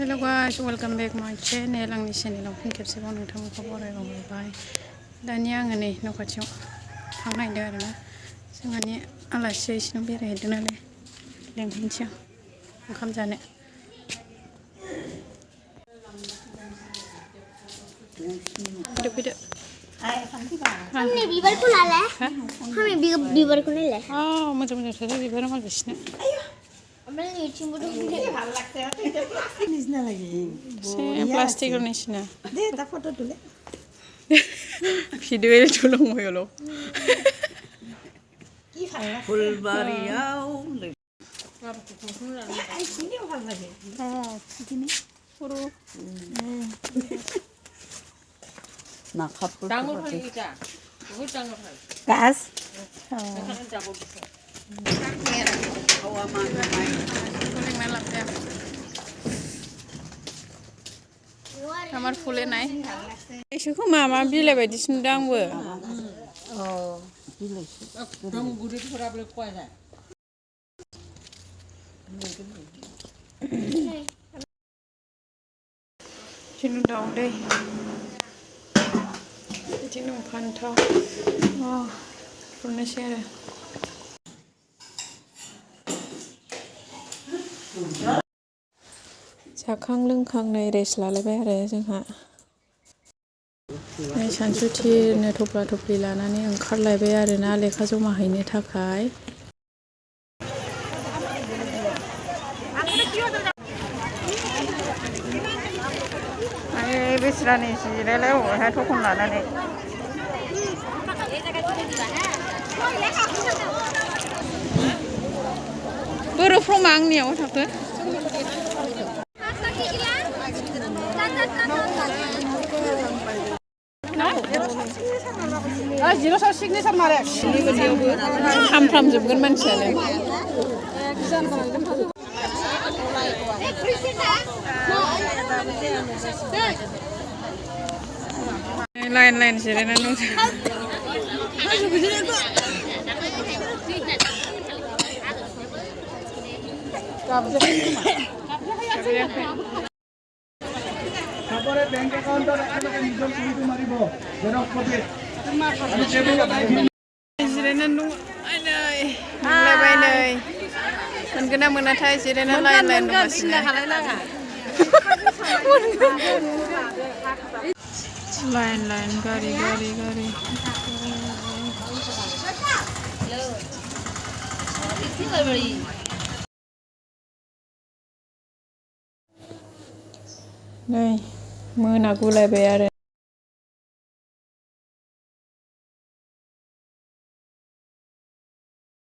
hello guys welcome back माय channel आंनि चैनेलाव फिन खेबसेबाव नोंथांमोनखौ बरायबावबाय दानिया आङो नै न' खाथियाव थांनो नागिरदों आरोना जोंहानि आलासि इसिनाव बेरायहैदों नालाय लेंहैनोसै आं ओंखाम जानो फैदो हमने बिबारखौ लालाय हमने बिबारखौ नायलाय मोजां मोजांथार बिबारा मालायसिना प्लास्टिक निसिना दा फट' तुले भिडिअ थुलुंगायावल' फुलबारियाव गास আমার ফুলে নাই এসে खोमा मा बिलाइ बायदिसो नुदों आंबो बिदिनो दाउदै बिदिनो फान्थाव फुलनोसै आरो जाखां लोंखां नै रेस्ट लालायबाय आरो जोंहा सानसुथिरनो थफ्ला थफ्लि लानानै ओंखारलायबाय आरोना लेखा जमा हैनो थाखाय बेस्रानि जिरायलाय अबेहाय थखन लानानै बर'फ्रमा आंनियाव थाखो खामफ्रामजोबगोन मानसियानो लाइन लाइन जिरायनानै তারপরে ব্যাংক অ্যাকাউন্টৰ একেলগে নিজৰ ছবিটো মাৰিব জেৰক্স কপি जिरायनानै दं मोनलायबाय नै मोनगोन ना मोनाथाय जिरायनानै लाइन लाइन दंगासिनो लाइन लाइन गारि गारि गारि नै मोनागुलायबाय आरो